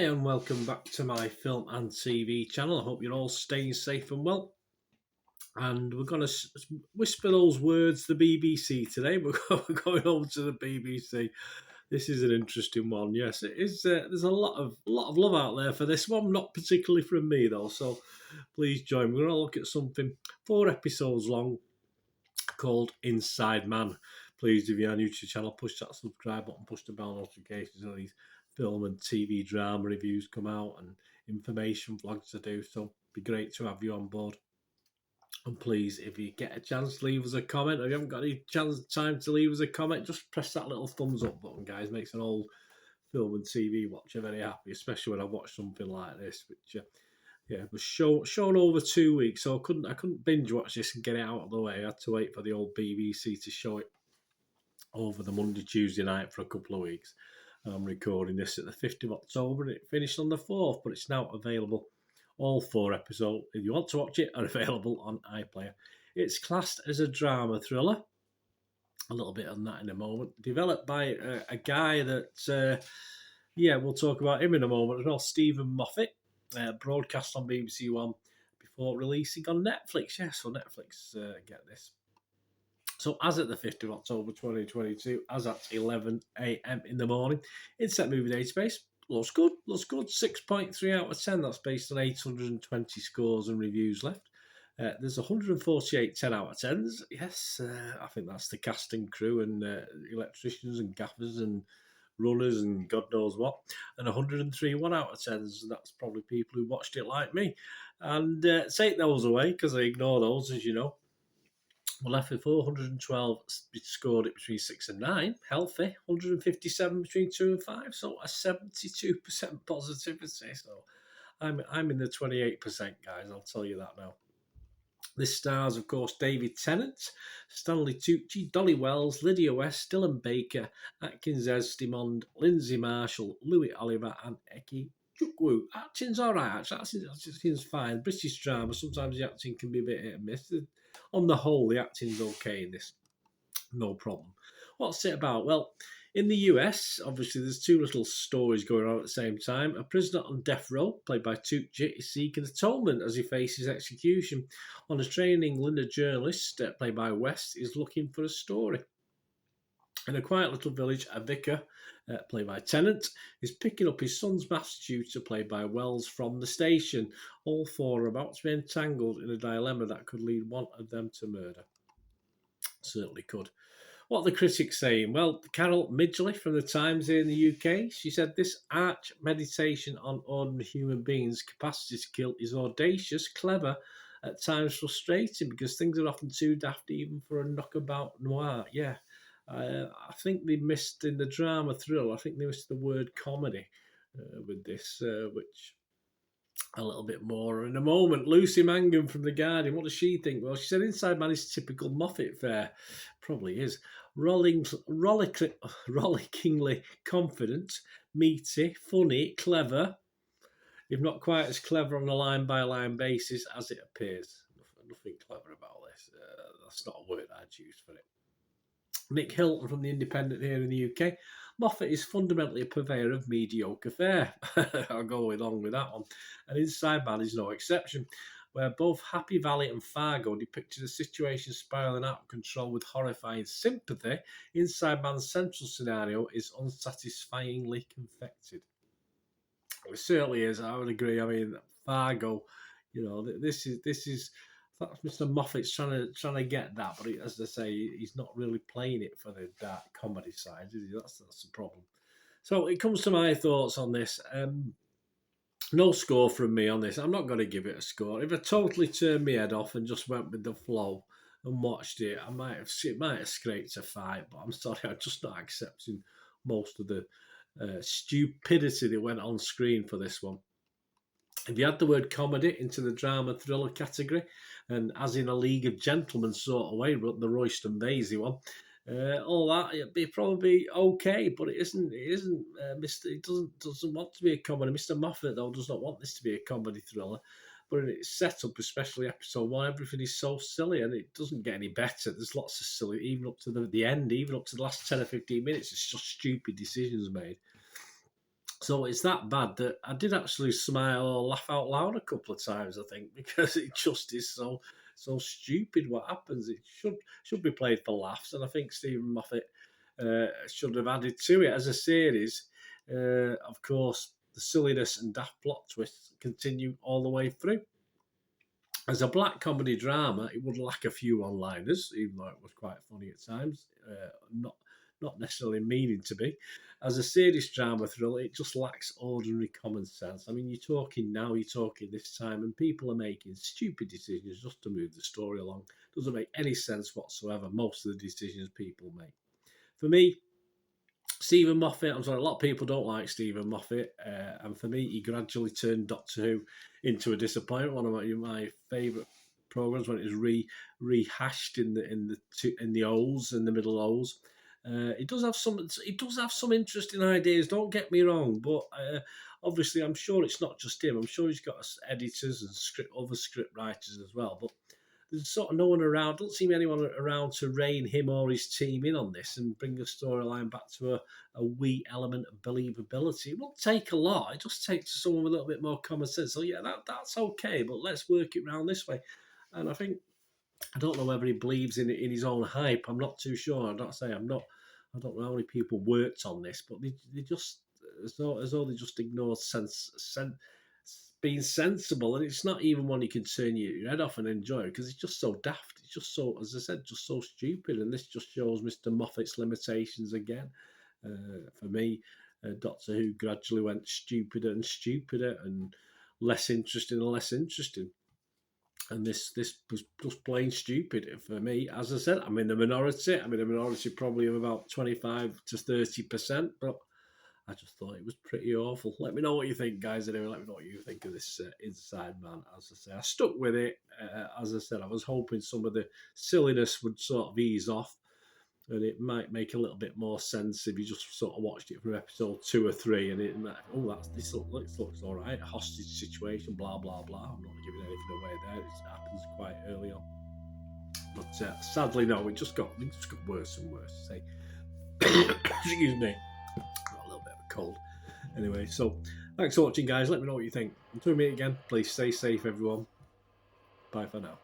and welcome back to my film and TV channel. I hope you're all staying safe and well. And we're going to whisper those words, the BBC today. We're going over to the BBC. This is an interesting one. Yes, it is. There's a lot of love out there for this one. Not particularly from me though. So please join. We're going to look at something 4 episodes long called Inside Man. Please, if you're new to the channel, push that subscribe button, push the bell notifications, and these film and TV drama reviews come out and information vlogs to do. So it'd be great to have you on board. And please, if you get a chance, leave us a comment. If you haven't got any time to leave us a comment, just press that little thumbs up button, guys. Makes an old film and TV watcher very happy, especially when I watch something like this, which was shown over 2 weeks, so I couldn't binge watch this and get it out of the way. I had to wait for the old BBC to show it over the Monday, Tuesday night for a couple of weeks. I'm recording this at the 5th of October and it finished on the 4th, but it's now available. All 4 episodes, if you want to watch it, are available on iPlayer. It's classed as a drama thriller. A little bit on that in a moment. Developed by a guy that, we'll talk about him in a moment as well, Stephen Moffat. Broadcast on BBC One before releasing on Netflix. Yeah, so Netflix get this. So as at the 5th of October 2022, as at 11 a.m. in the morning, Internet Movie Database. Looks good. 6.3 out of 10. That's based on 820 scores and reviews left. There's 148 10 out of 10s. Yes, I think that's the cast and crew and electricians and gaffers and runners and God knows what. And 103 1 out of 10s. That's probably people who watched it like me. And take those away because I ignore those, as you know. We're left with 412 scored it between 6 and 9. Healthy. 157 between 2 and 5. So a 72% positivity. So I'm in the 28%, guys. I'll tell you that now. This stars, of course, David Tennant, Stanley Tucci, Dolly Wells, Lydia West, Dylan Baker, Atkins Estimond, Lindsay Marshall, Louis Oliver, and Eki Chukwu. Acting's all right, actually. Acting's fine. British drama, sometimes the acting can be a bit hit and miss. On the whole, the acting's okay in this. No problem. What's it about? Well, in the US, obviously, there's 2 little stories going on at the same time. A prisoner on death row, played by Tucci, is seeking atonement as he faces execution. On a train in England, a journalist, played by West, is looking for a story. In a quiet little village, a vicar, played by Tennant, is picking up his son's maths tutor, played by Wells, from the station. All 4 are about to be entangled in a dilemma that could lead one of them to murder. Certainly could. What are the critics saying? Well, Carol Midgley from the Times here in the UK, she said this arch meditation on ordinary human beings' capacity to kill is audacious, clever, at times frustrating, because things are often too daft even for a knockabout noir. Yeah, I think they missed in the drama thriller, I think they missed the word comedy with this, which a little bit more in a moment. Lucy Mangum from The Guardian, what does she think? Well, she said Inside Man is typical Moffat fare. Probably is. Rollickingly confident, meaty, funny, clever, if not quite as clever on a line-by-line basis as it appears. Nothing clever about this. That's not a word I'd use for it. Nick Hilton from The Independent here in the UK. Moffat is fundamentally a purveyor of mediocre fare. I'll go along with that one. And Inside Man is no exception, where both Happy Valley and Fargo depicted a situation spiralling out of control with horrifying sympathy. Inside Man's central scenario is unsatisfyingly confected. It certainly is, I would agree. I mean, Fargo, this is that's Mr. Moffat's trying to get that, but as I say, he's not really playing it for the dark comedy side, is he? That's the problem. So it comes to my thoughts on this. No score from me on this. I'm not going to give it a score. If I totally turned my head off and just went with the flow and watched it, it might have scraped a 5. But I'm sorry, I'm just not accepting most of the stupidity that went on screen for this one. If you add the word comedy into the drama thriller category, and as in A League of Gentlemen sort of way, the Royston Vasey one, all that, it'd be probably okay, but it isn't. It doesn't want to be a comedy. Mr. Moffat though does not want this to be a comedy thriller, but in its setup, especially episode 1, everything is so silly, and it doesn't get any better. There's lots of silly, even up to the end, even up to the last 10 or 15 minutes. It's just stupid decisions made. So it's that bad that I did actually smile or laugh out loud a couple of times, I think, because it just is so stupid what happens. It should be played for laughs, and I think Stephen Moffat should have added to it as a series. Of course, the silliness and daft plot twists continue all the way through. As a black comedy drama, it would lack a few one-liners, even though it was quite funny at times. Not necessarily meaning to be. As a serious drama thriller, it just lacks ordinary common sense. I mean, you're talking this time, and people are making stupid decisions just to move the story along. Doesn't make any sense whatsoever. Most of the decisions people make. For me, Stephen Moffat, I'm sorry, a lot of people don't like Stephen Moffat, and for me, he gradually turned Doctor Who into a disappointment. One of my favourite programs when it was rehashed in the O's, in the middle O's. It does have some interesting ideas. Don't get me wrong, but obviously, I'm sure it's not just him. I'm sure he's got editors and other script writers as well. But there's sort of no one around. Doesn't seem anyone around to rein him or his team in on this and bring the storyline back to a wee element of believability. It won't take a lot. It just takes someone with a little bit more common sense. So yeah, that's okay, but let's work it around this way. And I don't know whether he believes in his own hype. I'm not too sure. I don't know how many people worked on this, but they just as though they just ignored being sensible, and it's not even one you can turn your head off and enjoy because it's just so daft. It's just so, as I said, just so stupid, and this just shows Mr. Moffat's limitations again. For me, Doctor Who gradually went stupider and stupider and less interesting and less interesting. And this was just plain stupid for me. As I said, I'm in the minority. I'm in a minority probably of about 25 to 30%, but I just thought it was pretty awful. Let me know what you think, guys. Anyway, let me know what you think of this Inside Man. As I say, I stuck with it. As I said, I was hoping some of the silliness would sort of ease off, and it might make a little bit more sense if you just sort of watched it from episode 2 or 3, and it might, this looks all right. Hostage situation, blah blah blah. I'm not giving anything away there. It happens quite early on, but sadly, no. It just got worse and worse. Say, excuse me. Cold. Anyway, so thanks for watching, guys. Let me know what you think. Until we meet again, please stay safe, everyone. Bye for now.